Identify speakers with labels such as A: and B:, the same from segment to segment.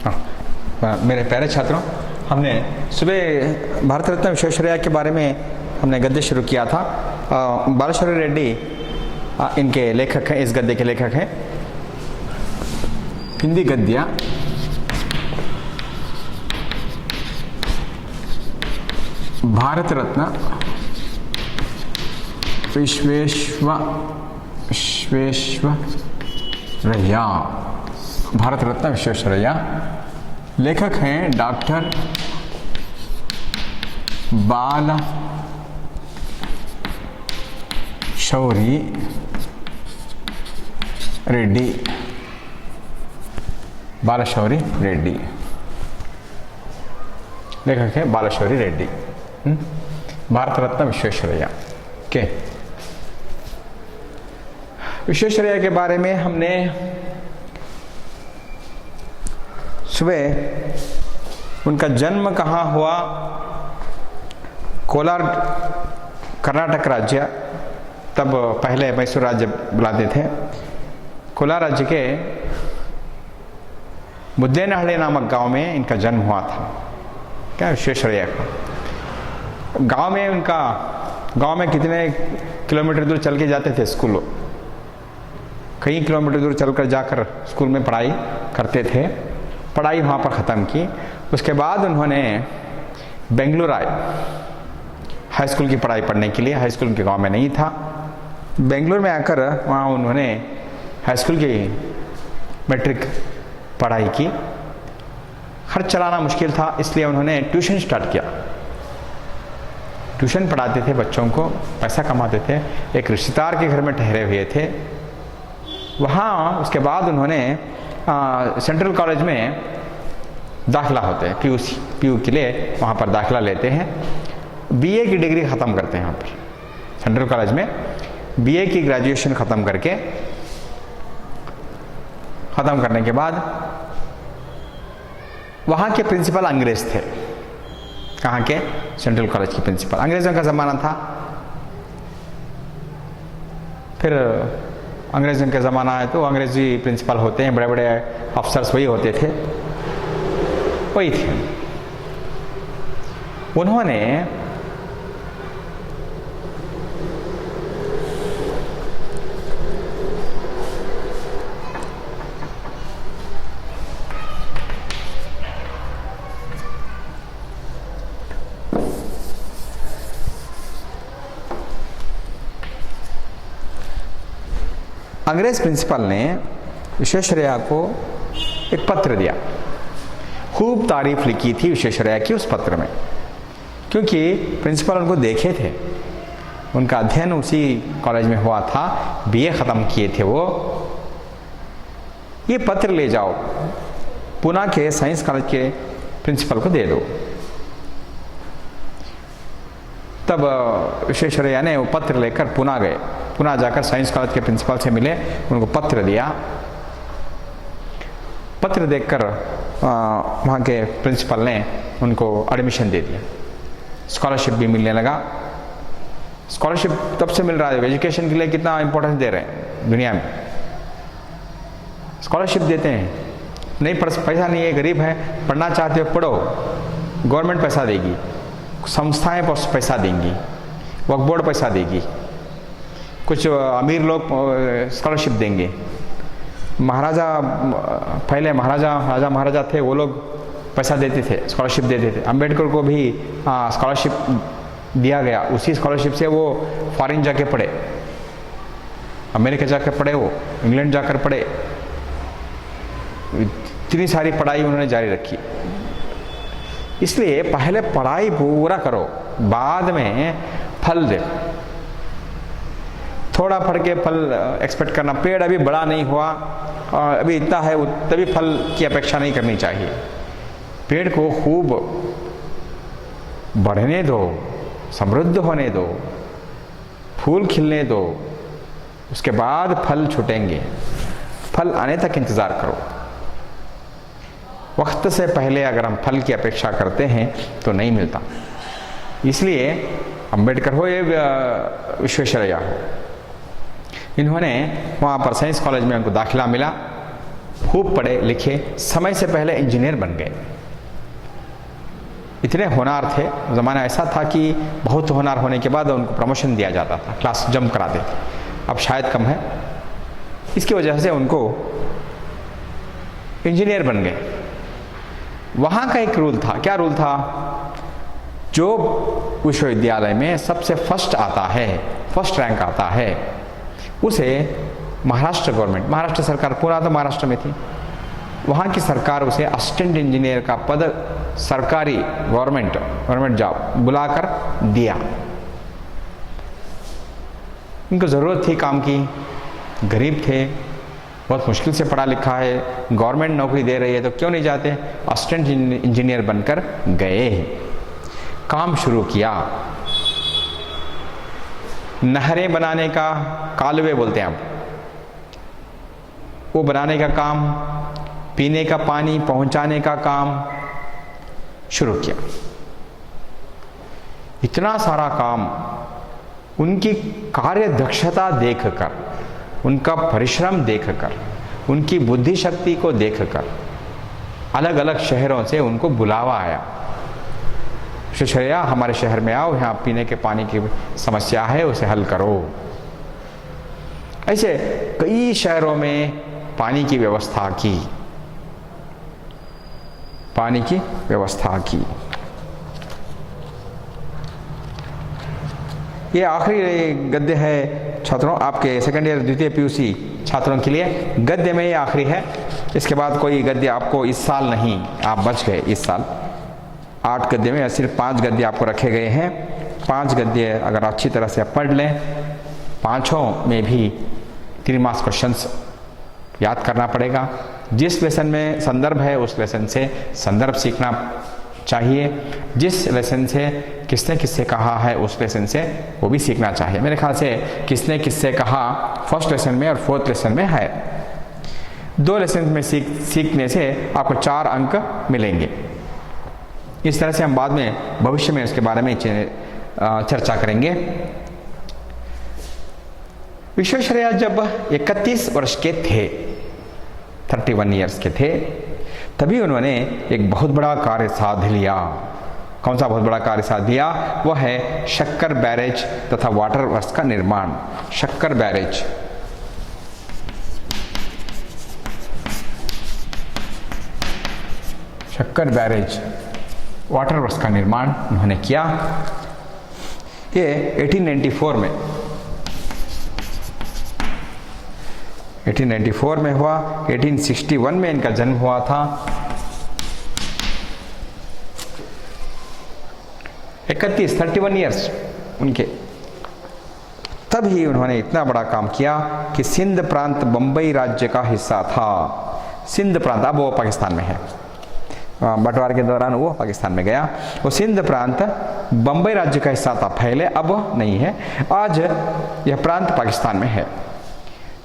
A: मेरे प्यारे छात्रों, हमने सुबह भारत रत्न विश्वेश्वरैया के बारे में हमने गद्य शुरू किया था। बालाशौरी रेड्डी इनके लेखक हैं, इस गद्य के लेखक हैं। हिंदी गद्य भारत रत्न विश्वेश्वरैया, भारत रत्न विश्वेश्वरैया। लेखक हैं डॉक्टर बालाशौरी रेड्डी, बालाशौरी रेड्डी। लेखक है बालाशौरी रेड्डी, भारत रत्न विश्वेश्वरैया के। विश्वेश्वरैया के बारे में हमने सुबह उनका जन्म कहाँ हुआ, कोलार कर्नाटक राज्य, तब पहले मैसूर राज्य बुलाते थे। कोलार राज्य के मुद्देनहಳ್ಳಿ नामक गांव में इनका जन्म हुआ था। क्या विश्वेश्वरैया का गांव में कितने किलोमीटर दूर चल के जाते थे स्कूल, कई किलोमीटर दूर चलकर जाकर स्कूल में पढ़ाई करते थे। पढ़ाई वहाँ पर ख़त्म की। उसके बाद उन्होंने बेंगलुरु आए हाई स्कूल की पढ़ाई पढ़ने के लिए। हाई स्कूल उनके गांव में नहीं था। बेंगलुरु में आकर वहाँ उन्होंने हाई स्कूल की मैट्रिक पढ़ाई की। खर्च चलाना मुश्किल था, इसलिए उन्होंने ट्यूशन स्टार्ट किया। ट्यूशन पढ़ाते थे बच्चों को, पैसा कमाते थे। एक रिश्तेदार के घर में ठहरे हुए थे वहाँ। उसके बाद उन्होंने सेंट्रल कॉलेज में दाखिला होते हैं, पीयू के लिए वहाँ पर दाखिला लेते हैं। बीए की डिग्री ख़त्म करते हैं यहाँ पर सेंट्रल कॉलेज में। बीए की ग्रेजुएशन ख़त्म करने के बाद वहाँ के प्रिंसिपल अंग्रेज थे। कहाँ के? सेंट्रल कॉलेज के प्रिंसिपल। अंग्रेज़ों का ज़माना था। फिर अंग्रेज़ों का ज़माना है तो अंग्रेज़ी प्रिंसिपल होते हैं, बड़े बड़े अफसर्स वही होते थे, वही थे। उन्होंने अंग्रेज प्रिंसिपल ने विश्वेश्वरैया को एक पत्र दिया। खूब तारीफ लिखी थी विश्वेश्वरैया की उस पत्र में, क्योंकि प्रिंसिपल उनको देखे थे। उनका अध्ययन उसी कॉलेज में हुआ था, बीए ख़त्म किए थे वो। ये पत्र ले जाओ, पुणे के साइंस कॉलेज के प्रिंसिपल को दे दो। तब विश्वेश्वरैया ने वो पत्र लेकर पुणे गए। पुणे जाकर साइंस कॉलेज के प्रिंसिपल से मिले, उनको पत्र दिया। पत्र देखकर वहाँ के प्रिंसिपल ने उनको एडमिशन दे दिया। स्कॉलरशिप भी मिलने लगा। स्कॉलरशिप तब से मिल रहा है। एजुकेशन के लिए कितना इंपॉर्टेंस दे रहे हैं दुनिया में। स्कॉलरशिप देते हैं, नहीं पैसा नहीं है, गरीब है, पढ़ना चाहते हो पढ़ो, गवर्नमेंट पैसा देगी, संस्थाएं पैसा देंगी, वक्फ बोर्ड पैसा देगी, कुछ अमीर लोग स्कॉलरशिप देंगे। पहले महाराजा थे, वो लोग पैसा देते थे, स्कॉलरशिप देते थे। अंबेडकर को भी स्कॉलरशिप दिया गया। उसी स्कॉलरशिप से वो फॉरेन जाके पढ़े, अमेरिका जाकर पढ़े, वो इंग्लैंड जाकर पढ़े। इतनी सारी पढ़ाई उन्होंने जारी रखी। इसलिए पहले पढ़ाई पूरा करो, बाद में फल दे। थोड़ा पढ़ के फल एक्सपेक्ट करना, पेड़ अभी बड़ा नहीं हुआ, अभी इतना है, तभी फल की अपेक्षा नहीं करनी चाहिए। पेड़ को खूब बढ़ने दो, समृद्ध होने दो, फूल खिलने दो, उसके बाद फल छूटेंगे। फल आने तक इंतज़ार करो। वक्त से पहले अगर हम फल की अपेक्षा करते हैं तो नहीं मिलता। इसलिए अंबेडकर हो या विश्वेश्वरैया हो, इन्होंने वहाँ पर साइंस कॉलेज में उनको दाखिला मिला। खूब पढ़े लिखे, समय से पहले इंजीनियर बन गए। इतने होनहार थे। ज़माना ऐसा था कि बहुत होनहार होने के बाद उनको प्रमोशन दिया जाता था, क्लास जंप कराते थे। अब शायद कम है, इसकी वजह से उनको इंजीनियर बन गए। वहाँ का एक रूल था। क्या रूल था? जो विश्वविद्यालय में सबसे फर्स्ट आता है, फर्स्ट रैंक आता है, उसे महाराष्ट्र गवर्नमेंट, महाराष्ट्र सरकार, पूरा तो महाराष्ट्र में थी, वहाँ की सरकार उसे असिस्टेंट इंजीनियर का पद, सरकारी गवर्नमेंट जॉब बुलाकर दिया। उनको ज़रूरत थी काम की, गरीब थे, बहुत मुश्किल से पढ़ा लिखा है, गवर्नमेंट नौकरी दे रही है तो क्यों नहीं जाते। असिस्टेंट इंजीनियर बनकर गए, काम शुरू किया। नहरें बनाने का, कालवे बोलते हैं अब, वो बनाने का काम, पीने का पानी पहुंचाने का काम शुरू किया। इतना सारा काम उनकी कार्य दक्षता देखकर, उनका परिश्रम देखकर, उनकी बुद्धि शक्ति को देखकर अलग अलग शहरों से उनको बुलावा आया। विश्वेश्वरैया हमारे शहर में आओ, यहाँ पीने के पानी की समस्या है, उसे हल करो। ऐसे कई शहरों में पानी की व्यवस्था की, पानी की व्यवस्था की। ये आखिरी गद्य है छात्रों, आपके सेकेंड ईयर द्वितीय पीयूसी छात्रों के लिए गद्य में ये आखिरी है। इसके बाद कोई गद्य आपको इस साल नहीं, आप बच गए इस साल। 8 गद्य में सिर्फ 5 गद्य आपको रखे गए हैं। 5 गद्य अगर अच्छी तरह से आप पढ़ लें, पाँचों में भी 3 मार्क्स क्वेश्चंस याद करना पड़ेगा। जिस लेसन में संदर्भ है उस लेसन से संदर्भ सीखना चाहिए, जिस लेसन से किसने किससे कहा है उस लेसन से वो भी सीखना चाहिए। मेरे ख्याल से किसने किससे कहा फर्स्ट लेसन में और फोर्थ लेसन में है। 2 लेसन में सीखने से आपको 4 अंक मिलेंगे। इस तरह से हम बाद में भविष्य में उसके बारे में चर्चा करेंगे। विश्वेश्वरैया जब 31 वर्ष के थे, 31 ईयर्स के थे, तभी उन्होंने एक बहुत बड़ा कार्य साध लिया। कौन सा बहुत बड़ा कार्य साध लिया? वह है शक्कर बैरेज तथा वाटर वर्क्स का निर्माण। शक्कर बैरेज, शक्कर बैरेज, वाटर वर्क्स का निर्माण उन्होंने किया। ये 1894 में 1894 में हुआ। 1861 में इनका जन्म हुआ था। 31 ईयर्स उनके। तभी उन्होंने इतना बड़ा काम किया कि सिंध प्रांत बंबई राज्य का हिस्सा था। सिंध प्रांत अब वो पाकिस्तान में है, बंटवारे के दौरान वो पाकिस्तान में गया। वो सिंध प्रांत बंबई राज्य का हिस्सा था पहले, अब नहीं है। आज यह प्रांत पाकिस्तान में है।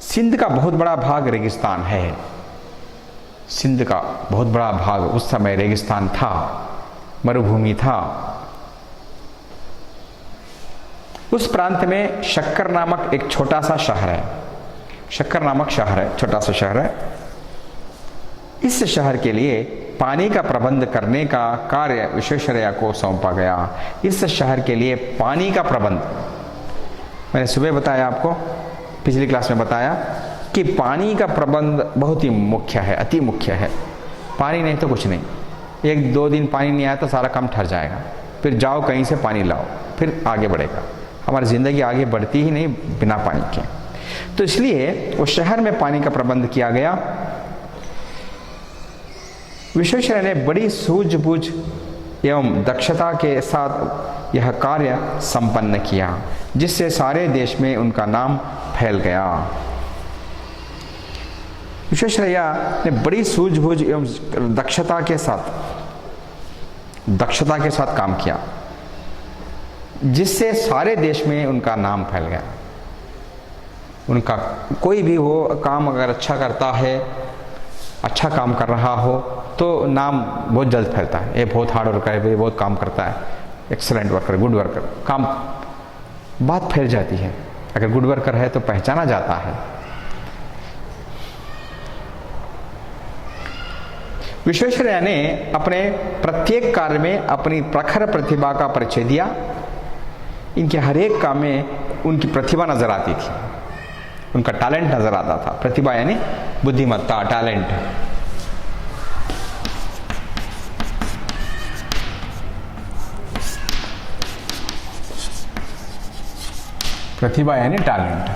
A: सिंध का बहुत बड़ा भाग रेगिस्तान है। सिंध का बहुत बड़ा भाग उस समय रेगिस्तान था, मरुभूमि था। उस प्रांत में शक्कर नामक एक छोटा सा शहर है। शक्कर नामक शहर है, छोटा सा शहर है। इस शहर के लिए पानी का प्रबंध करने का कार्य विश्वेश्वरैया को सौंपा गया। इस शहर के लिए पानी का प्रबंध, मैंने सुबह बताया आपको, पिछली क्लास में बताया कि पानी का प्रबंध बहुत ही मुख्य है, अति मुख्य है। पानी नहीं तो कुछ नहीं। 1-2 दिन पानी नहीं आया तो सारा काम ठहर जाएगा। फिर जाओ कहीं से पानी लाओ, फिर आगे बढ़ेगा। हमारी ज़िंदगी आगे बढ़ती ही नहीं बिना पानी के। तो इसलिए उस शहर में पानी का प्रबंध किया गया। विश्वेश्वरैया ने बड़ी सूझबूझ एवं दक्षता के साथ यह कार्य संपन्न किया, जिससे सारे देश में उनका नाम फैल गया। विश्वेश्वरैया ने बड़ी सूझबूझ एवं दक्षता के साथ काम किया, जिससे सारे देश में उनका नाम फैल गया। उनका कोई भी हो काम अगर अच्छा करता है, अच्छा काम कर रहा हो तो नाम बहुत जल्द फैलता है। ये बहुत हार्ड वर्कर है, ये बहुत काम करता है, एक्सेलेंट वर्कर, गुड वर्कर, काम बात फैल जाती है। अगर गुड वर्कर है तो पहचाना जाता है। विश्वेश्वरैया ने अपने प्रत्येक कार्य में अपनी प्रखर प्रतिभा का परिचय दिया। इनके हर एक काम में उनकी प्रतिभा नजर आती थी, उनका टैलेंट नजर आता था। प्रतिभा यानी बुद्धिमत्ता, टैलेंट। प्रतिभा यानी टैलेंट।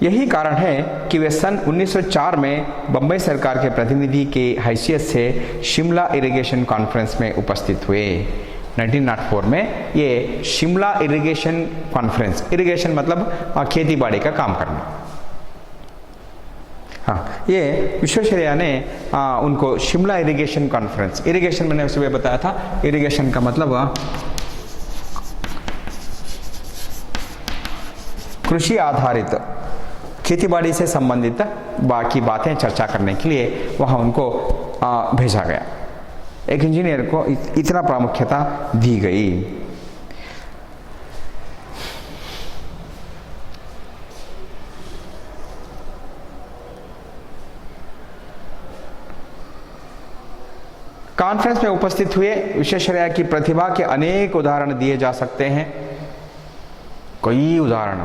A: यही कारण है कि वे सन 1904 में बंबई सरकार के प्रतिनिधि के हैसियत से शिमला इरिगेशन कॉन्फ्रेंस में उपस्थित हुए। 1904 में ये शिमला इरिगेशन कॉन्फ्रेंस, इरिगेशन मतलब खेती बाड़ी का काम करना। हाँ, ये विश्वेश्वरैया ने उनको शिमला इरिगेशन कॉन्फ्रेंस, इरिगेशन मैंने सुबह बताया था, इरिगेशन का मतलब कृषि आधारित खेतीबाड़ी से संबंधित बाकी बातें चर्चा करने के लिए वहाँ उनको भेजा गया। एक इंजीनियर को इतना प्रामुख्यता दी गई। कॉन्फ्रेंस में उपस्थित हुए विश्वेश्वरैया की प्रतिभा के अनेक उदाहरण दिए जा सकते हैं। कई उदाहरण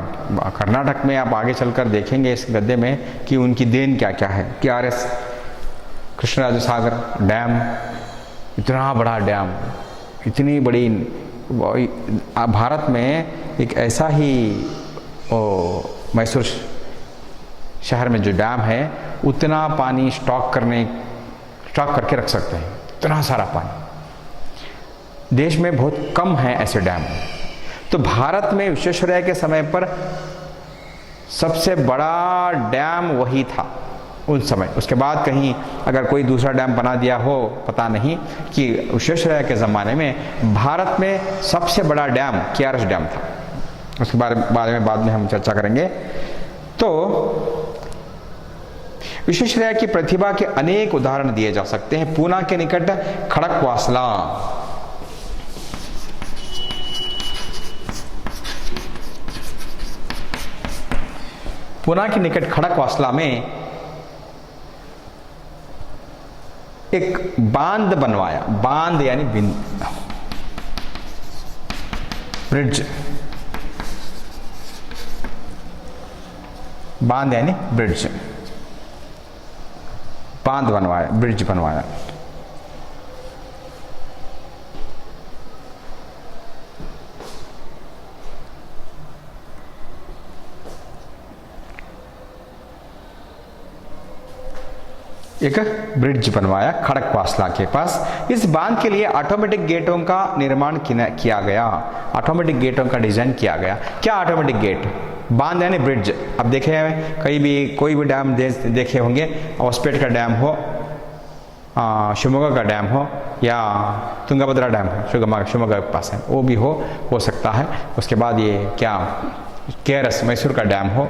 A: कर्नाटक में आप आगे चलकर देखेंगे इस गद्दे में कि उनकी देन क्या क्या है। KRS कृष्णराज सागर डैम, इतना बड़ा डैम, इतनी बड़ी, भारत में एक ऐसा ही मैसूर शहर में जो डैम है उतना पानी स्टॉक करके रख सकते हैं, इतना सारा पानी। देश में बहुत कम है ऐसे डैम। तो भारत में विश्वेश्वरैया के समय पर सबसे बड़ा डैम वही था उन समय। उसके बाद कहीं अगर कोई दूसरा डैम बना दिया हो पता नहीं, कि विश्वेश्वरैया के ज़माने में भारत में सबसे बड़ा डैम KRS डैम था। उसके बाद में हम चर्चा करेंगे। तो विश्वेश्वरैया की प्रतिभा के अनेक उदाहरण दिए जा सकते हैं। पूना के निकट खड़कवासला, पूना के निकट खड़कवासला में एक बांध बनवाया। बांध यानी ब्रिज, बांध यानी ब्रिज, बांध बनवाया, ब्रिज बनवाया। एक ब्रिज बनवाया खड़कवासला के पास। इस बांध के लिए ऑटोमेटिक गेटों का निर्माण किया गया, ऑटोमेटिक गेटों का डिजाइन किया गया। क्या ऑटोमेटिक गेट? बांध यानी ब्रिज। अब देखे कोई भी डैम देखे होंगे, होस्पेट का डैम हो, शिवमोगा का डैम हो, या तुंगभद्रा डैम हो, शिवमोगा के पास है, वो भी हो सकता है। उसके बाद ये क्या KRS मैसूर का डैम हो।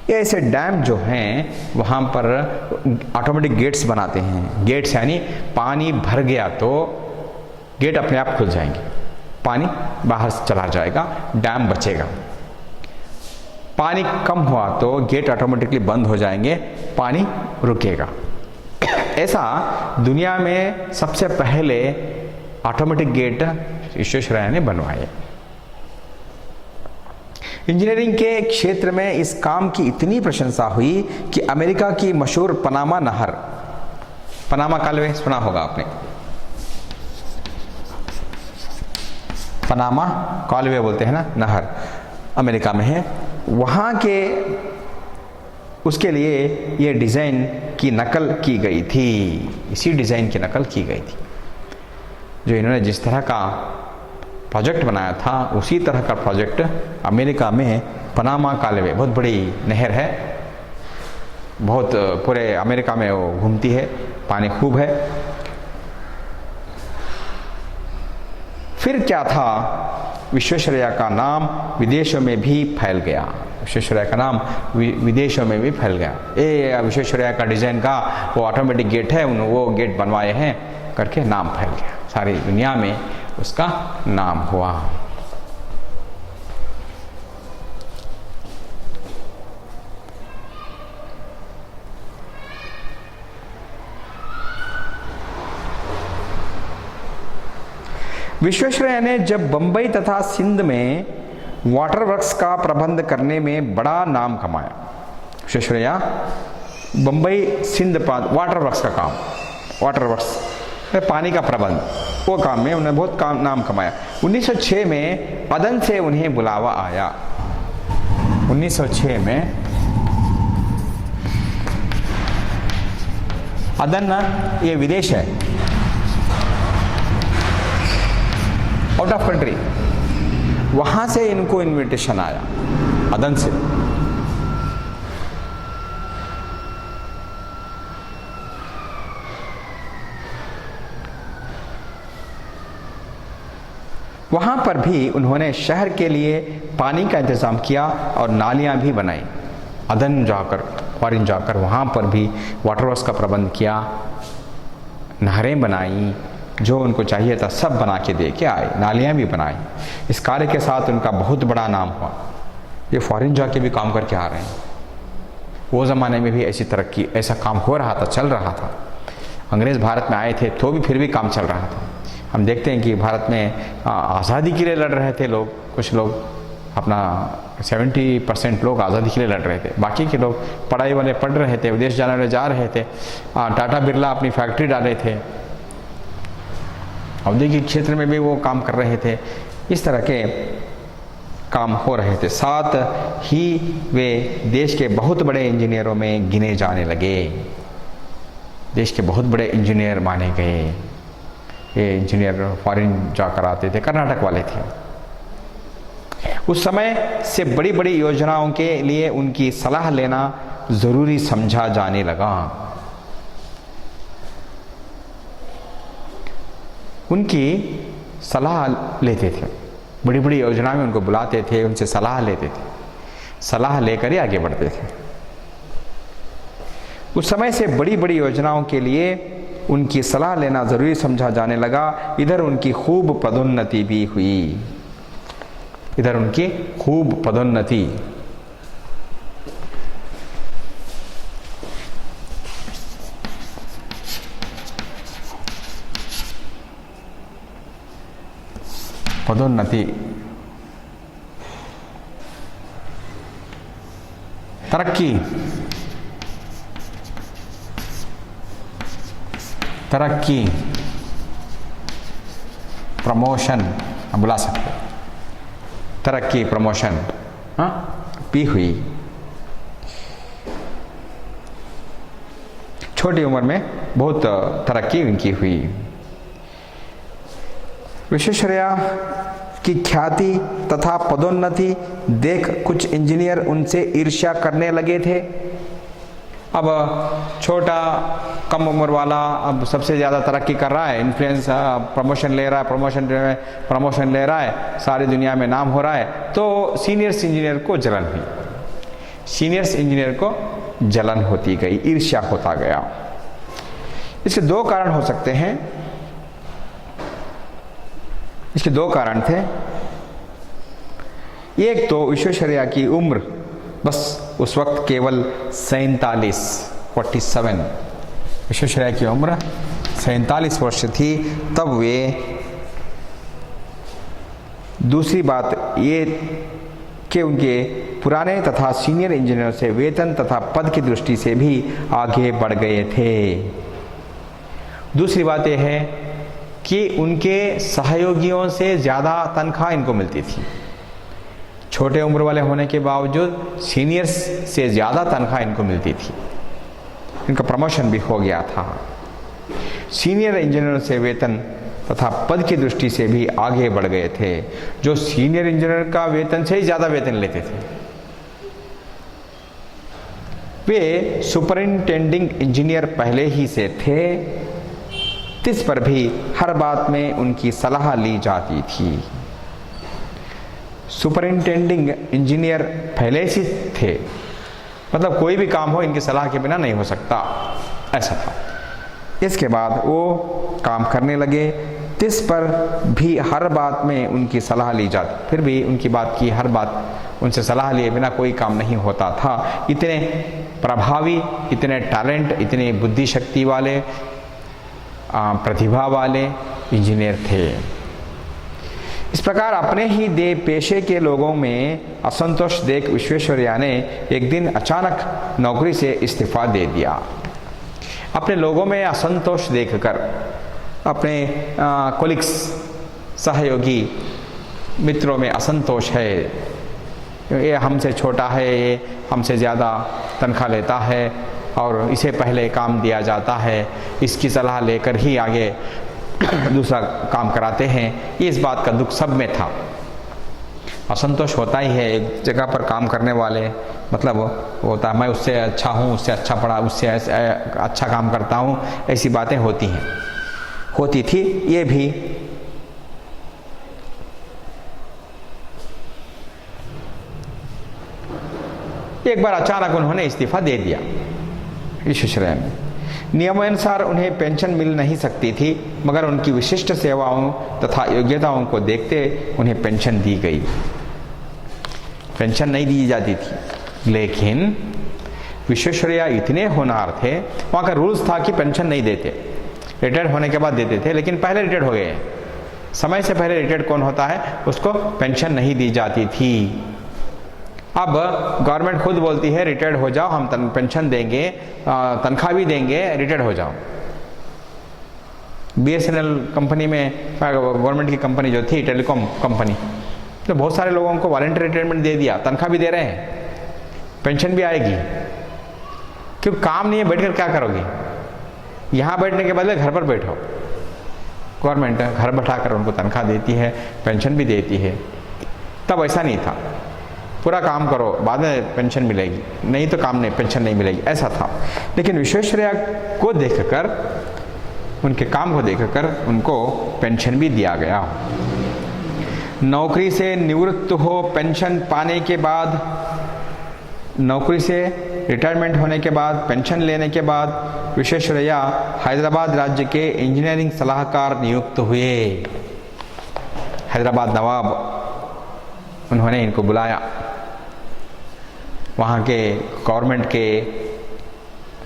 A: ये ऐसे डैम जो हैं वहाँ पर ऑटोमेटिक गेट्स बनाते हैं। गेट्स यानी पानी भर गया तो गेट अपने आप खुल जाएंगे, पानी बाहर चला जाएगा, डैम बचेगा। पानी कम हुआ तो गेट ऑटोमेटिकली बंद हो जाएंगे, पानी रुकेगा। ऐसा दुनिया में सबसे पहले ऑटोमेटिक गेट विश्वेश्वरैया ने बनवाए। इंजीनियरिंग के क्षेत्र में इस काम की इतनी प्रशंसा हुई कि अमेरिका की मशहूर पनामा नहर, पनामा कालवे सुना होगा आपने, पनामा कालवे बोलते हैं ना, नहर अमेरिका में है। वहाँ के उसके लिए ये डिज़ाइन की नकल की गई थी, इसी डिज़ाइन की नकल की गई थी। जो इन्होंने जिस तरह का प्रोजेक्ट बनाया था उसी तरह का प्रोजेक्ट अमेरिका में पनामा कालवे, बहुत बड़ी नहर है, बहुत पूरे अमेरिका में वो घूमती है, पानी खूब है। फिर क्या था, विश्वेश्वरैया का नाम विदेशों में भी फैल गया। विश्वेश्वरैया का नाम विदेशों में भी फैल गया। ये विश्वेश्वरैया का डिज़ाइन का वो ऑटोमेटिक गेट है, वो गेट बनवाए हैं करके नाम फैल गया। सारी दुनिया में उसका नाम हुआ। विश्वेश्वरैया ने जब बंबई तथा सिंध में वाटर वर्क्स का प्रबंध करने में बड़ा नाम कमाया। विश्वेश्वरैया बंबई सिंध वाटर वर्क्स का काम, वाटर वर्क्स पानी का प्रबंध, वो काम में उन्होंने बहुत नाम कमाया। 1906 में अदन से उन्हें बुलावा आया। 1906 में अदन ये विदेश है, आउट ऑफ कंट्री, वहां से इनको इनविटेशन आया अदन से। वहां पर भी उन्होंने शहर के लिए पानी का इंतजाम किया और नालियां भी बनाई। अदन जाकर, फॉरेन जाकर वहां पर भी वाटर वर्क्स का प्रबंध किया, नहरें बनाई, जो उनको चाहिए था सब बना के दे के आए, नालियां भी बनाई। इस कार्य के साथ उनका बहुत बड़ा नाम हुआ। ये फॉरेन जाके भी काम करके आ रहे हैं। वो ज़माने में भी ऐसी तरक्की, ऐसा काम हो रहा था, चल रहा था। अंग्रेज़ भारत में आए थे तो भी फिर भी काम चल रहा था। हम देखते हैं कि भारत में आज़ादी के लिए लड़ रहे थे लोग, कुछ लोग अपना 70% लोग आज़ादी के लिए लड़ रहे थे, बाकी के लोग पढ़ाई वाले पढ़ रहे थे, विदेश जाने वाले जा रहे थे। टाटा बिरला अपनी फैक्ट्री डाले थे, औद्योगिक क्षेत्र में भी वो काम कर रहे थे। इस तरह के काम हो रहे थे। साथ ही वे देश के बहुत बड़े इंजीनियरों में गिने जाने लगे। देश के बहुत बड़े इंजीनियर माने गए। ये इंजीनियर फॉरेन जाकर आते थे, कर्नाटक वाले थे। उस समय से बड़ी बड़ी योजनाओं के लिए उनकी सलाह लेना ज़रूरी समझा जाने लगा। उनकी सलाह लेते थे, बड़ी बड़ी योजना में उनको बुलाते थे, उनसे सलाह लेते थे, सलाह लेकर ही आगे बढ़ते थे। उस समय से बड़ी बड़ी योजनाओं के लिए उनकी सलाह लेना ज़रूरी समझा जाने लगा। इधर उनकी खूब पदोन्नति भी हुई। इधर उनकी खूब पदोन्नति। पदोन्नति, तरक्की, तरक्की, प्रमोशन हम बुला सकते, तरक्की, प्रमोशन भी हुई। छोटी उम्र में बहुत तरक्की उनकी हुई। विश्वेश्वरैया की ख्याति तथा पदोन्नति देख कुछ इंजीनियर उनसे ईर्ष्या करने लगे थे। अब छोटा कम उम्र वाला अब सबसे ज़्यादा तरक्की कर रहा है, इन्फ्लुएंस, प्रमोशन ले रहा है, प्रमोशन ले रहा है, सारी दुनिया में नाम हो रहा है, तो सीनियर्स इंजीनियर को जलन हुई। सीनियर्स इंजीनियर को जलन होती गई, ईर्ष्या होता गया। इसके दो कारण हो सकते हैं। इसके दो कारण थे। एक तो विश्वेश्वरैया की उम्र बस उस वक्त केवल 47 विश्वेश्वरैया की उम्र 47 वर्ष थी तब वे। दूसरी बात ये कि उनके पुराने तथा सीनियर इंजीनियर से वेतन तथा पद की दृष्टि से भी आगे बढ़ गए थे। दूसरी बात यह है कि उनके सहयोगियों से ज़्यादा तनख्वाह इनको मिलती थी। छोटे उम्र वाले होने के बावजूद सीनियर्स से ज़्यादा तनख्वाह इनको मिलती थी। इनका प्रमोशन भी हो गया था। सीनियर इंजीनियर से वेतन तथा पद की दृष्टि से भी आगे बढ़ गए थे। जो सीनियर इंजीनियर का वेतन से ही ज़्यादा वेतन लेते थे, वे सुपरिंटेंडिंग इंजीनियर पहले ही से थे। इस पर भी हर बात में उनकी सलाह ली जाती थी। सुपरिंटेंडिंग इंजीनियर पहले से थे, मतलब कोई भी काम हो इनकी सलाह के बिना नहीं हो सकता, ऐसा था। इसके बाद वो काम करने लगे। तिस पर भी हर बात में उनकी सलाह ली जाती, फिर भी उनकी बात की हर बात उनसे सलाह लिए बिना कोई काम नहीं होता था। इतने प्रभावी, इतने टैलेंट, इतने बुद्धि शक्ति वाले, प्रतिभा वाले इंजीनियर थे। इस प्रकार अपने ही पेशे के लोगों में असंतोष देख विश्वेश्वरैया ने एक दिन अचानक नौकरी से इस्तीफा दे दिया। अपने लोगों में असंतोष देखकर, अपने कोलिग्स, सहयोगी मित्रों में असंतोष है, ये हमसे छोटा है, ये हमसे ज़्यादा तनख्वाह लेता है और इसे पहले काम दिया जाता है, इसकी सलाह लेकर ही आगे दूसरा काम कराते हैं, इस बात का दुख सब में था। असंतोष होता ही है, एक जगह पर काम करने वाले मतलब होता है मैं उससे अच्छा हूँ, उससे अच्छा पढ़ा, उससे अच्छा काम करता हूँ, ऐसी बातें होती हैं, होती थी ये भी। एक बार अचानक उन्होंने इस्तीफा दे दिया विश्वेश्वरैया ने। नियमानुसार उन्हें पेंशन मिल नहीं सकती थी, मगर उनकी विशिष्ट सेवाओं तथा योग्यताओं को देखते उन्हें पेंशन दी गई। पेंशन नहीं दी जाती थी, लेकिन विश्वेश्वरैया इतने होनहार थे, वहाँ का रूल्स था कि पेंशन नहीं देते, रिटायर्ड होने के बाद देते थे, लेकिन पहले रिटायर्ड हो गए, समय से पहले रिटायर्ड कौन होता है उसको पेंशन नहीं दी जाती थी। अब गवर्नमेंट खुद बोलती है रिटायर्ड हो जाओ, हम पेंशन देंगे, तनख्वाह भी देंगे, रिटायर्ड हो जाओ। BSNL कंपनी में, गवर्नमेंट की कंपनी जो थी, टेलीकॉम कंपनी, तो बहुत सारे लोगों को वॉलंटरी रिटायरमेंट दे दिया, तनख्वाह भी दे रहे हैं, पेंशन भी आएगी। क्यों? काम नहीं है, बैठकर क्या करोगे? यहाँ बैठने के बदले घर पर बैठो। गवर्नमेंट घर बैठाकर उनको तनख्वाह देती है, पेंशन भी देती है। तब ऐसा नहीं था, पूरा काम करो बाद में पेंशन मिलेगी, नहीं तो काम नहीं, पेंशन नहीं मिलेगी, ऐसा था। लेकिन विश्वेश्वरैया को देखकर, उनके काम को देखकर उनको पेंशन भी दिया गया। नौकरी से निवृत्त हो पेंशन पाने के बाद, नौकरी से रिटायरमेंट होने के बाद, पेंशन लेने के बाद विश्वेश्वरैया हैदराबाद राज्य के इंजीनियरिंग सलाहकार नियुक्त हुए। हैदराबाद नवाब उन्होंने इनको बुलाया, वहाँ के गवर्नमेंट के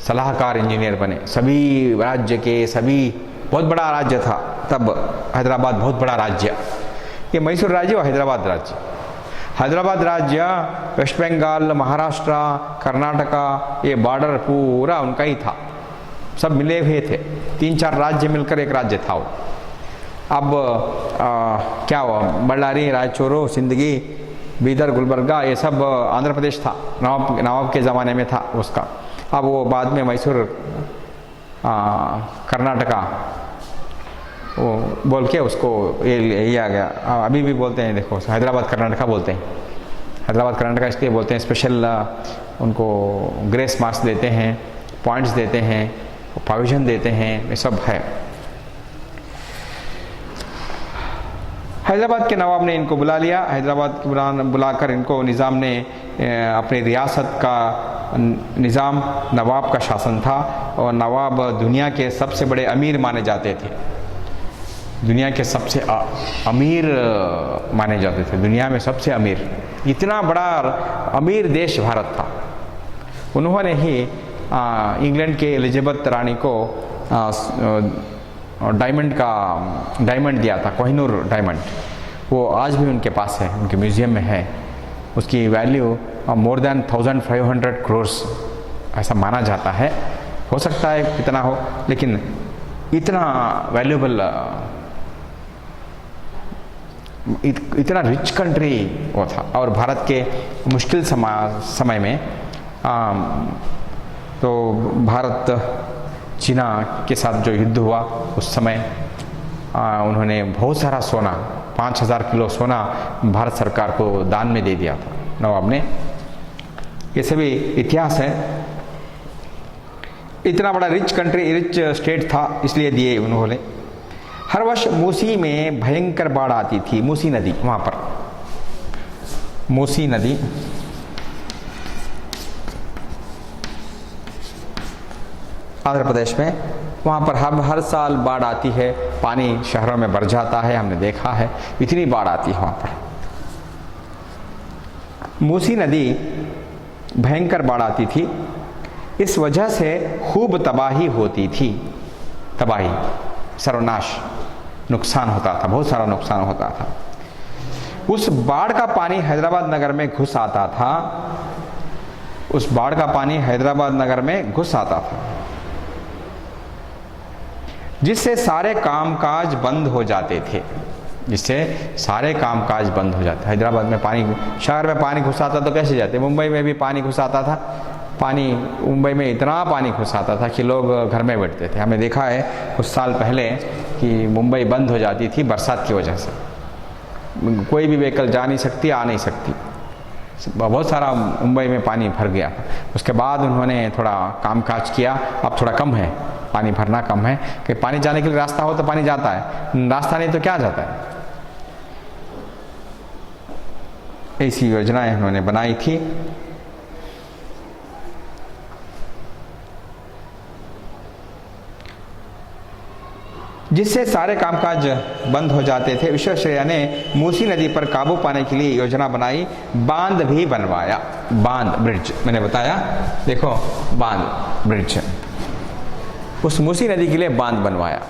A: सलाहकार इंजीनियर बने। सभी राज्य के, सभी, बहुत बड़ा राज्य था तब हैदराबाद, बहुत बड़ा राज्य। ये मैसूर राज्य और हैदराबाद राज्य। हैदराबाद राज्य वेस्ट बंगाल, महाराष्ट्र, कर्नाटका, ये बॉर्डर पूरा उनका ही था, सब मिले हुए थे। 3-4 राज्य मिलकर एक राज्य था वो। अब क्या हुआ, बल्लारी, रायचूरू, सिंदगी, बीदर, गुलबर्गा, ये सब आंध्र प्रदेश था, नवाब के ज़माने में था उसका। अब वो बाद में मैसूर, कर्नाटका वो बोल के उसको ये आ गया। अभी भी बोलते हैं, देखो हैदराबाद कर्नाटका बोलते हैं। हैदराबाद कर्नाटका इसलिए बोलते हैं, स्पेशल उनको ग्रेस मार्क्स देते हैं, पॉइंट्स देते हैं, प्रोविजन देते हैं, ये सब है। हैदराबाद के नवाब ने इनको बुला लिया। हैदराबाद बुलाकर इनको निज़ाम ने अपनी रियासत का निज़ाम, नवाब का शासन था, और नवाब दुनिया के सबसे बड़े अमीर माने जाते थे, दुनिया के सबसे अमीर माने जाते थे, दुनिया में सबसे अमीर। इतना बड़ा अमीर देश भारत था। उन्होंने ही इंग्लैंड के एलिजाबेथ रानी को डायमंड दिया था, कोहिनूर डायमंड। वो आज भी उनके पास है, उनके म्यूज़ियम में है। उसकी वैल्यू मोर देन 1500 करोड़ ऐसा माना जाता है। हो सकता है कितना हो, लेकिन इतना वैल्यूबल, इतना रिच कंट्री वो था। और भारत के मुश्किल समय में तो भारत चीना के साथ जो युद्ध हुआ उस समय उन्होंने बहुत सारा सोना, 5000 किलो सोना भारत सरकार को दान में दे दिया था नवाब ने। ये सभी इतिहास है। इतना बड़ा रिच कंट्री, रिच स्टेट था, इसलिए दिए उन्होंने। हर वर्ष मूसी में भयंकर बाढ़ आती थी। मूसी नदी, वहाँ पर मूसी नदी आंध्र प्रदेश में, वहाँ पर हर साल बाढ़ आती है, पानी शहरों में भर जाता है, हमने देखा है, इतनी बाढ़ आती है वहाँ पर। मूसी नदी भयंकर बाढ़ आती थी, इस वजह से खूब तबाही होती थी, तबाही, सर्वनाश, नुकसान होता था, बहुत सारा नुकसान होता था। उस बाढ़ का पानी हैदराबाद नगर में घुस आता था, उस बाढ़ का पानी हैदराबाद नगर में घुस आता था, जिससे सारे कामकाज बंद हो जाते थे, जिससे सारे कामकाज बंद हो जाते। हैदराबाद में पानी, शहर में पानी घुस आता तो कैसे जाते? मुंबई में भी पानी घुस आता था, पानी मुंबई में इतना पानी घुस आता था कि लोग घर में बैठते थे। हमने देखा है कुछ साल पहले कि मुंबई बंद हो जाती थी बरसात की वजह से, कोई भी व्हीकल जा नहीं सकती, आ नहीं सकती, बहुत सारा मुंबई में पानी भर गया। उसके बाद उन्होंने थोड़ा कामकाज किया, अब थोड़ा कम है, पानी भरना कम है, कि पानी जाने के लिए रास्ता हो तो पानी जाता है, रास्ता नहीं तो क्या जाता है। ऐसी योजनाएं उन्होंने बनाई थी। जिससे सारे कामकाज बंद हो जाते थे। विश्वेश्वरैया ने मूसी नदी पर काबू पाने के लिए योजना बनाई, बांध भी बनवाया, बांध, ब्रिज, मैंने बताया, देखो बांध, ब्रिज, उस मूसी नदी के लिए बांध बनवाया,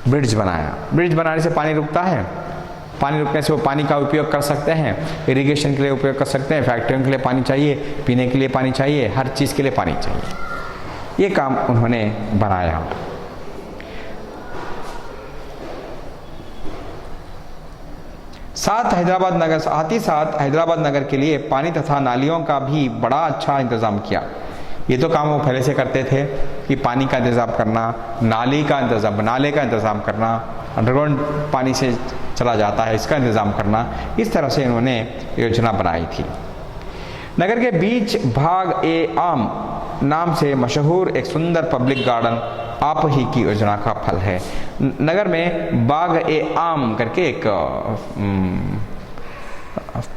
A: ब्रिज बनाया। ब्रिज बनाने से पानी रुकता है, पानी रुकने से वो पानी का उपयोग कर सकते हैं, इरिगेशन के लिए उपयोग कर सकते हैं, फैक्ट्रियों के लिए पानी चाहिए, पीने के लिए पानी चाहिए, हर चीज़ के लिए पानी चाहिए। ये काम उन्होंने बनाया। साथ ही साथ हैदराबाद नगर के लिए पानी तथा नालियों का भी बड़ा अच्छा इंतज़ाम किया। ये तो काम वो पहले से करते थे कि पानी का इंतज़ाम करना, नाले का इंतज़ाम करना, अंडरग्राउंड पानी से चला जाता है इसका इंतज़ाम करना, इस तरह से इन्होंने योजना बनाई थी। नगर के बीच भाग ए आम नाम से मशहूर एक सुंदर पब्लिक गार्डन आप ही की योजना का फल है। नगर में बाग ए आम करके एक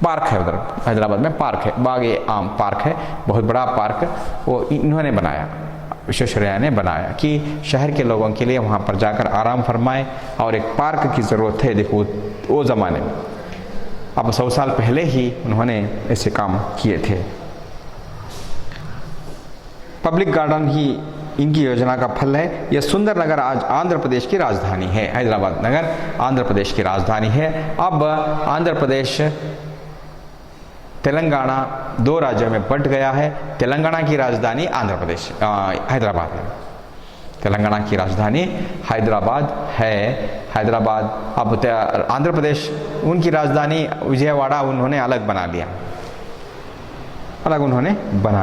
A: पार्क है, उधर हैदराबाद में पार्क है, बाग ए आम पार्क है, बहुत बड़ा पार्क, वो इन्होंने बनाया, विश्वेश्वरैया ने बनाया कि शहर के लोगों के लिए वहाँ पर जाकर आराम फरमाए, और एक पार्क की ज़रूरत है। देखो वो ज़माने में, अब 100 साल पहले ही उन्होंने ऐसे काम किए थे। पब्लिक गार्डन ही इनकी योजना का फल है। यह सुंदर नगर आज आंध्र प्रदेश की राजधानी है। हैदराबाद नगर आंध्र प्रदेश की राजधानी है। अब आंध्र प्रदेश तेलंगाना 2 राज्यों में बंट गया है। तेलंगाना की राजधानी आंध्र प्रदेश हैदराबाद है। तेलंगाना की राजधानी हैदराबाद है। हैदराबाद, अब आंध्र प्रदेश उनकी राजधानी विजयवाड़ा उन्होंने अलग बना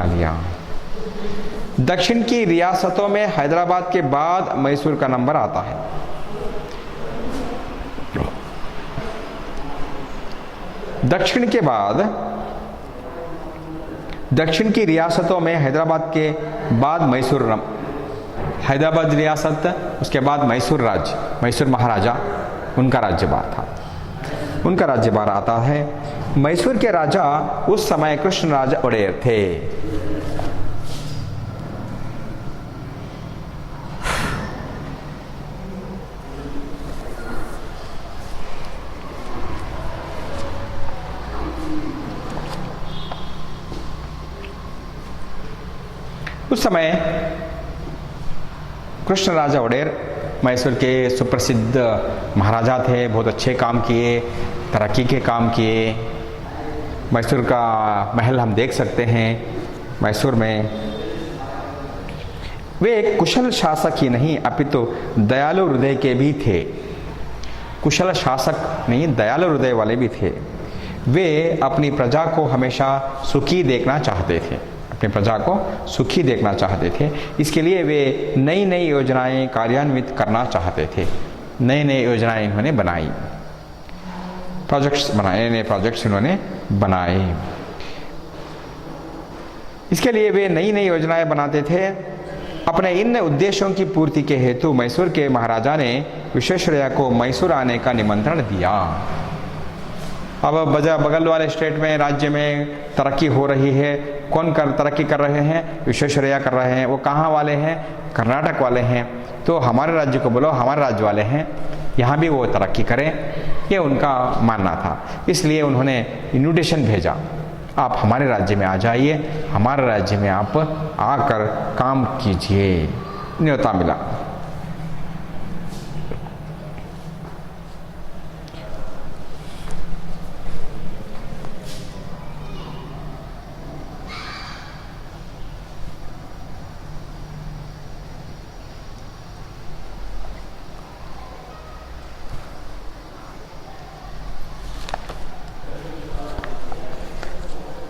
A: लिया। दक्षिण की रियासतों में हैदराबाद के बाद मैसूर का नंबर आता है। दक्षिण की रियासतों में हैदराबाद के बाद हैदराबाद रियासत, उसके बाद मैसूर राज्य, मैसूर महाराजा उनका राज्यभार था, उनका राज्यभार आता है। मैसूर के राजा उस समय कृष्णराज ओडेयर थे। उस समय कृष्णराजा ओडेयर मैसूर के सुप्रसिद्ध महाराजा थे, बहुत अच्छे काम किए, तरक्की के काम किए। मैसूर का महल हम देख सकते हैं। मैसूर में वे एक कुशल शासक ही नहीं अपितु दयालु हृदय के भी थे। कुशल शासक नहीं, दयालु हृदय वाले भी थे। वे अपनी प्रजा को हमेशा सुखी देखना चाहते थे, अपनी प्रजा को सुखी देखना चाहते थे। इसके लिए वे नई नई योजनाएं कार्यान्वित करना चाहते थे। नई नई योजनाएं इन्होंने बनाई, प्रोजेक्ट्स बनाए, नए प्रोजेक्ट्स इन्होंने बनाए। इसके लिए वे नई नई योजनाएं बनाते थे। अपने इन उद्देश्यों की पूर्ति के हेतु मैसूर के महाराजा ने विश्वेश्वरैया को मैसूर आने का निमंत्रण दिया। अब बगल वाले स्टेट में, राज्य में तरक्की हो रही है, कौन तरक्की कर रहे हैं? विश्वेश्वरैया कर रहे हैं। वो कहाँ वाले हैं? कर्नाटक वाले हैं। तो हमारे राज्य को बोलो, हमारे राज्य वाले हैं, यहाँ भी वो तरक्की करें, ये उनका मानना था। इसलिए उन्होंने इन्विटेशन भेजा, आप हमारे राज्य में आ जाइए, हमारे राज्य में आप आकर काम कीजिए। न्योता मिला।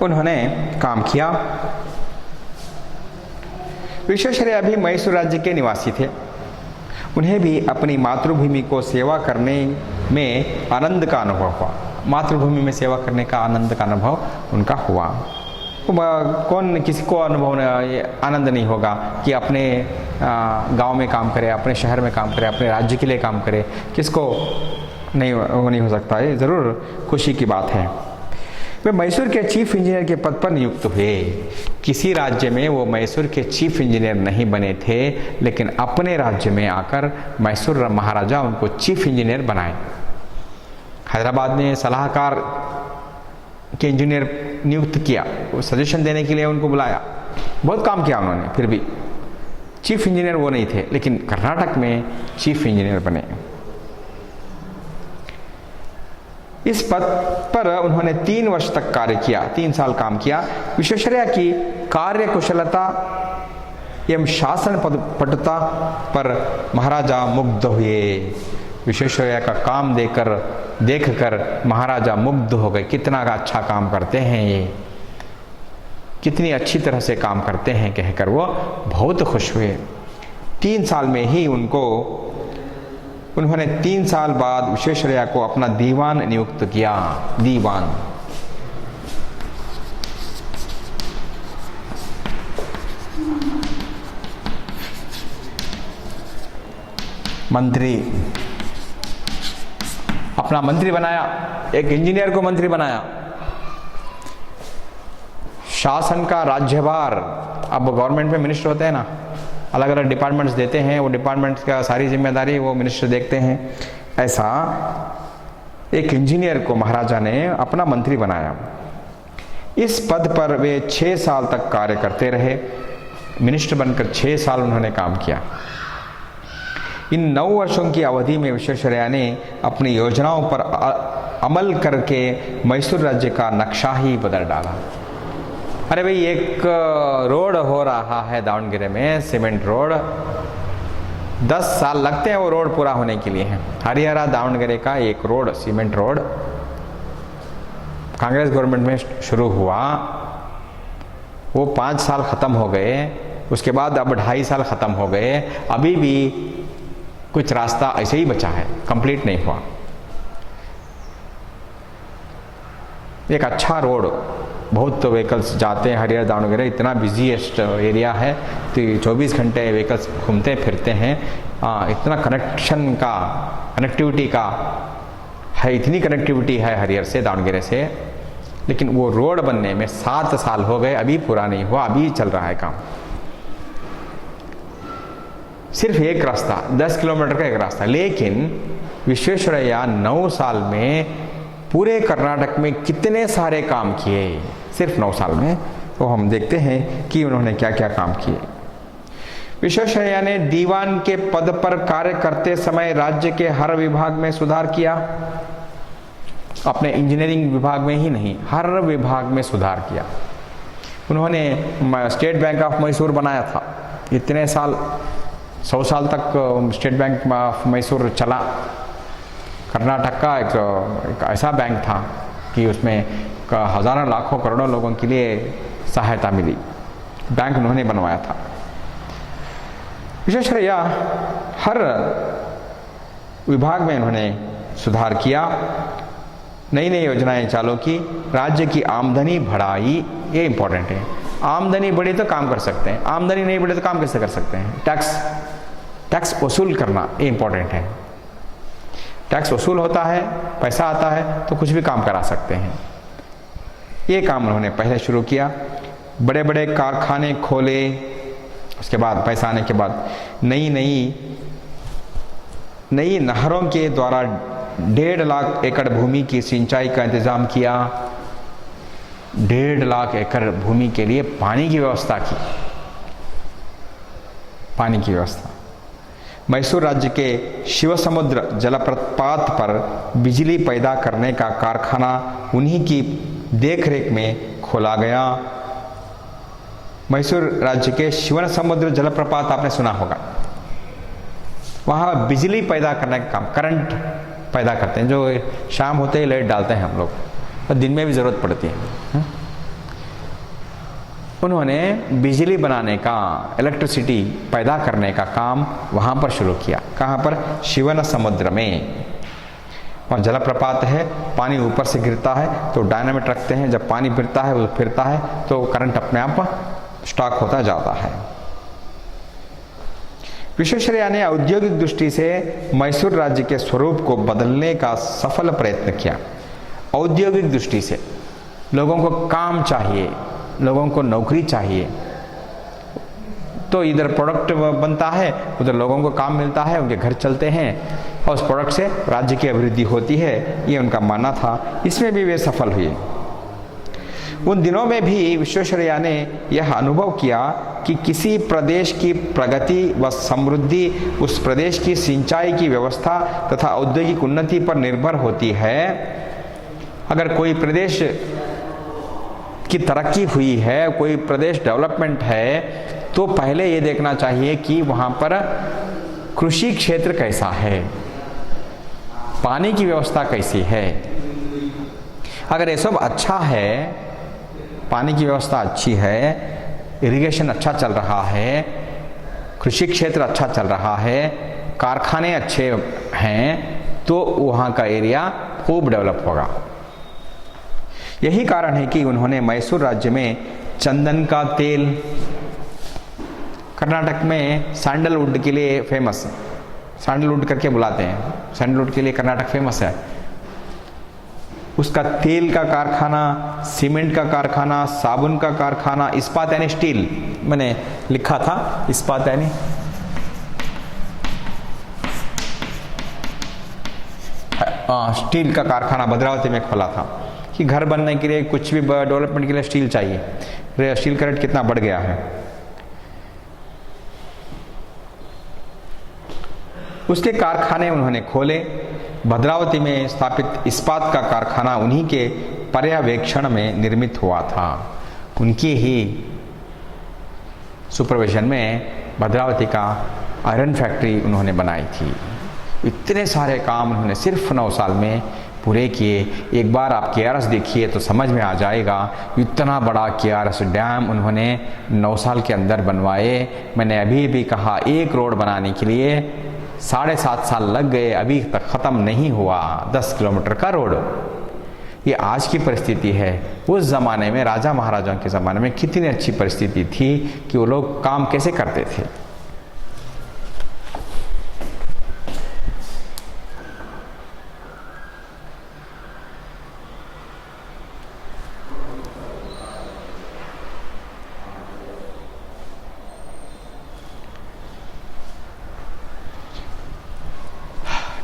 A: उन्होंने काम किया। विश्वेश्वरैया भी मैसूर राज्य के निवासी थे। उन्हें भी अपनी मातृभूमि को सेवा करने में आनंद का अनुभव हुआ। मातृभूमि में सेवा करने का आनंद का अनुभव उनका हुआ। कौन, किसी को अनुभव आनंद नहीं होगा कि अपने गांव में काम करे, अपने शहर में काम करे, अपने राज्य के लिए काम करे? किसको नहीं हो सकता है? ज़रूर खुशी की बात है। वे मैसूर के चीफ इंजीनियर के पद पर नियुक्त हुए। किसी राज्य में वो मैसूर के चीफ इंजीनियर नहीं बने थे, लेकिन अपने राज्य में आकर मैसूर महाराजा उनको चीफ इंजीनियर बनाए। हैदराबाद ने सलाहकार के इंजीनियर नियुक्त किया, वो सजेशन देने के लिए उनको बुलाया, बहुत काम किया उन्होंने, फिर भी चीफ इंजीनियर वो नहीं थे, लेकिन कर्नाटक में चीफ इंजीनियर बने। इस पद पर उन्होंने 3 वर्ष तक कार्य किया, 3 साल काम किया। विश्वेश्वरैया की कार्य कुशलता एवं शासन पटुता पर महाराजा मुग्ध हुए। विश्वेश्वरैया का काम देखकर महाराजा मुग्ध हो गए। कितना अच्छा काम करते हैं ये, कितनी अच्छी तरह से काम करते हैं कहकर वो बहुत खुश हुए। 3 साल में ही उन्होंने 3 साल बाद विश्वेश्वरैया को अपना दीवान नियुक्त किया। दीवान मंत्री, अपना मंत्री बनाया, एक इंजीनियर को मंत्री बनाया। शासन का राज्यभार, अब गवर्नमेंट में मिनिस्टर होते हैं ना, अलग अलग डिपार्टमेंट्स देते हैं, वो डिपार्टमेंट्स का सारी जिम्मेदारी वो मिनिस्टर देखते हैं। ऐसा एक इंजीनियर को महाराजा ने अपना मंत्री बनाया। इस पद पर वे 6 साल तक कार्य करते रहे। मिनिस्टर बनकर 6 साल उन्होंने काम किया। इन 9 वर्षों की अवधि में विश्वेश्वरैया ने अपनी योजनाओं पर अमल करके मैसूर राज्य का नक्शा ही बदल डाला। अरे भाई, एक रोड हो रहा है दावणगेरे में, सीमेंट रोड, 10 साल लगते हैं वो रोड पूरा होने के लिए। हरिहरा दावणगेरे का एक road, cement road, Congress government में शुरू हुआ, वो 5 साल ख़त्म हो गए। उसके बाद अब 2.5 साल ख़त्म हो गए, अभी भी कुछ रास्ता ऐसे ही बचा है, कंप्लीट नहीं हुआ। एक अच्छा रोड, बहुत व्हीकल्स जाते हैं हरिहर दावणगेरे, इतना बिजीएस्ट एरिया है, तो 24 घंटे व्हीकल्स घूमते फिरते हैं। इतना कनेक्टिविटी का है, इतनी कनेक्टिविटी है हरिहर से दावणगेरे से, लेकिन वो रोड बनने में 7 साल हो गए, अभी पूरा नहीं हुआ, अभी चल रहा है काम। सिर्फ एक रास्ता, 10 किलोमीटर का एक रास्ता, लेकिन विश्वेश्वरैया 9 साल में पूरे कर्नाटक में कितने सारे काम किए, सिर्फ 9 साल में। तो हम देखते हैं कि उन्होंने क्या क्या काम किए। विश्वेश्वरैया ने दीवान के पद पर कार्य करते समय राज्य के हर विभाग में सुधार किया। अपने इंजीनियरिंग विभाग में ही नहीं, हर विभाग में सुधार किया। उन्होंने स्टेट बैंक ऑफ मैसूर बनाया था, इतने साल, 100 साल तक स्टेट बैंक ऑफ मैसूर चला। कर्नाटक का एक ऐसा बैंक था कि उसमें हज़ारों लाखों करोड़ों लोगों के लिए सहायता मिली, बैंक उन्होंने बनवाया था। विश्वेश्वरैया हर विभाग में उन्होंने सुधार किया, नई नई योजनाएं चालू की, राज्य की आमदनी बढ़ाई। ये इंपॉर्टेंट है, आमदनी बढ़ी तो काम कर सकते हैं, आमदनी नहीं बढ़ी तो काम कैसे कर सकते हैं? टैक्स वसूल करना ये इंपॉर्टेंट है। टैक्स वसूल होता है, पैसा आता है तो कुछ भी काम करा सकते हैं। ये काम उन्होंने पहले शुरू किया, बड़े बड़े कारखाने खोले। उसके बाद पैसा आने के बाद नई नहरों के द्वारा 1.5 लाख एकड़ भूमि की सिंचाई का इंतजाम किया। 1.5 लाख एकड़ भूमि के लिए पानी की व्यवस्था की। पानी की व्यवस्था। मैसूर राज्य के शिवसमुद्र जलप्रपात पर बिजली पैदा करने का कारखाना उन्हीं की देखरेख में खोला गया। मैसूर राज्य के शिवसमुद्र जलप्रपात आपने सुना होगा, वहाँ बिजली पैदा करने का काम, करंट पैदा करते हैं। जो शाम होते ही लाइट डालते हैं हम लोग, और दिन में भी ज़रूरत पड़ती है। उन्होंने बिजली बनाने का, इलेक्ट्रिसिटी पैदा करने का काम वहाँ पर शुरू किया। कहाँ पर? शिवसमुद्र में। और जलप्रपात है, पानी ऊपर से गिरता है तो डायनामिट रखते हैं, जब पानी गिरता है वो फिरता है तो करंट अपने आप स्टॉक होता जाता है। विश्वेश्वरैया ने औद्योगिक दृष्टि से मैसूर राज्य के स्वरूप को बदलने का सफल प्रयत्न किया। औद्योगिक दृष्टि से लोगों को काम चाहिए, लोगों को नौकरी चाहिए, तो इधर प्रोडक्ट बनता है, उधर लोगों को काम मिलता है, उनके घर चलते हैं और उस प्रोडक्ट से राज्य की अभिवृद्धि होती है, ये उनका मानना था। इसमें भी वे सफल हुए। उन दिनों में भी विश्वेश्वरैया ने यह अनुभव किया कि किसी प्रदेश की प्रगति व समृद्धि उस प्रदेश की सिंचाई की व्यवस्था तथा औद्योगिक उन्नति पर निर्भर होती है। अगर कोई प्रदेश की तरक्की हुई है, कोई प्रदेश डेवलपमेंट है, तो पहले ये देखना चाहिए कि वहाँ पर कृषि क्षेत्र कैसा है, पानी की व्यवस्था कैसी है। अगर ये सब अच्छा है, पानी की व्यवस्था अच्छी है, इरिगेशन अच्छा चल रहा है, कृषि क्षेत्र अच्छा चल रहा है, कारखाने अच्छे हैं, तो वहाँ का एरिया खूब डेवलप होगा। यही कारण है कि उन्होंने मैसूर राज्य में चंदन का तेल, कर्नाटक में सैंडलवुड के लिए फेमस, सैंडलवुड करके बुलाते हैं, सैंडलवुड के लिए कर्नाटक फेमस है, उसका तेल का कारखाना, सीमेंट का कारखाना, साबुन का कारखाना, इस्पात यानी स्टील, मैंने लिखा था इस्पात यानी स्टील का कारखाना भद्रावती में खोला था कि घर बनने के लिए, कुछ भी डेवलपमेंट के लिए स्टील चाहिए। स्टील का रेट कितना बढ़ गया है। उसके कारखाने उन्होंने खोले। भद्रावती में स्थापित इस्पात का कारखाना उन्हीं के पर्यवेक्षण में निर्मित हुआ था। उनकी ही सुपरविजन में भद्रावती का आयरन फैक्ट्री उन्होंने बनाई थी। इतने सारे काम उन्होंने सिर्फ 9 साल में पूरे किए। एक बार आप KRS देखिए तो समझ में आ जाएगा, इतना बड़ा KRS डैम उन्होंने 9 साल के अंदर बनवाए। मैंने अभी भी कहा, एक रोड बनाने के लिए 7.5 साल लग गए, अभी तक ख़त्म नहीं हुआ 10 किलोमीटर का रोड। ये आज की परिस्थिति है। उस ज़माने में, राजा महाराजाओं के ज़माने में कितनी अच्छी परिस्थिति थी कि वो लोग काम कैसे करते थे।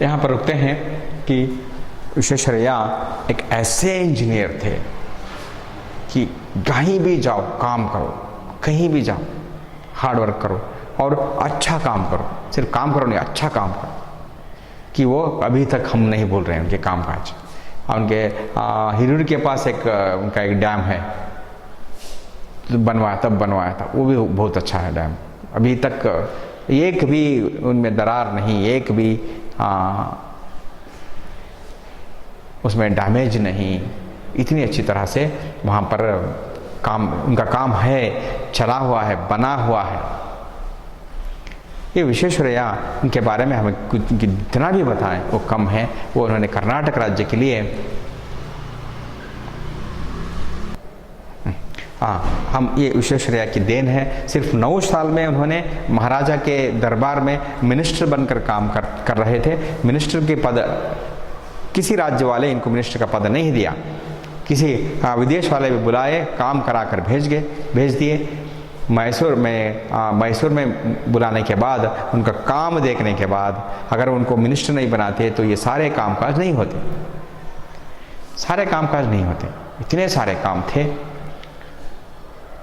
A: यहाँ पर रुकते हैं कि विश्वेश्वरैया एक ऐसे इंजीनियर थे कि कहीं भी जाओ काम करो, कहीं भी जाओ हार्ड वर्क करो और अच्छा काम करो। सिर्फ काम करो नहीं, अच्छा काम करो। कि वो अभी तक हम नहीं भूल रहे हैं उनके काम काज। उनके हिरूर के पास उनका एक डैम है, बनवाया था, वो भी बहुत अच्छा है डैम। अभी तक एक भी उनमें दरार नहीं, एक भी उसमें डैमेज नहीं, इतनी अच्छी तरह से वहाँ पर उनका काम है, चला हुआ है, बना हुआ है। ये विश्वेश्वरैया, उनके बारे में हमें जितना भी बताएं वो कम है। वो उन्होंने कर्नाटक राज्य के लिए हम ये विश्वेश्वरैया की देन है। सिर्फ 9 साल में उन्होंने महाराजा के दरबार में मिनिस्टर बनकर काम कर रहे थे। मिनिस्टर के पद किसी राज्य वाले इनको मिनिस्टर का पद नहीं दिया, किसी विदेश वाले भी बुलाए, काम करा कर भेज दिए। मैसूर में बुलाने के बाद, उनका काम देखने के बाद अगर उनको मिनिस्टर नहीं बनाते तो ये सारे कामकाज नहीं होते, इतने सारे काम थे।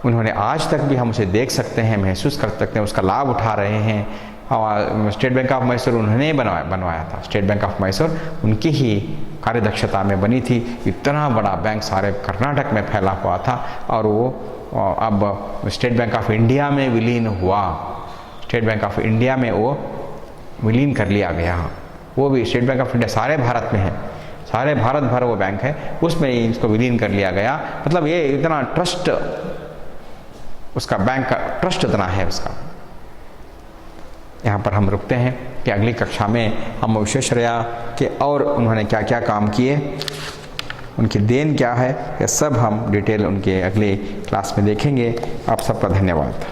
A: उन्होंने आज तक भी हम उसे देख सकते हैं, महसूस कर सकते हैं, उसका लाभ उठा रहे हैं। स्टेट बैंक ऑफ मैसूर उन्होंने बनवाया था। स्टेट बैंक ऑफ मैसूर उनकी ही कार्यदक्षता में बनी थी। इतना बड़ा बैंक सारे कर्नाटक में फैला हुआ था और वो अब स्टेट बैंक ऑफ इंडिया में विलीन हुआ। स्टेट बैंक ऑफ इंडिया में वो विलीन कर लिया गया। वो भी स्टेट बैंक ऑफ इंडिया सारे भारत में है, सारे भारत भर वो बैंक है, उसमें इसको विलीन कर लिया गया। मतलब ये इतना ट्रस्ट, उसका बैंक का ट्रस्ट इतना है उसका। यहाँ पर हम रुकते हैं कि अगली कक्षा में हम विश्वेश्वरैया के और उन्होंने क्या क्या काम किए, उनकी देन क्या है, ये सब हम डिटेल उनके अगले क्लास में देखेंगे। आप सबका धन्यवाद।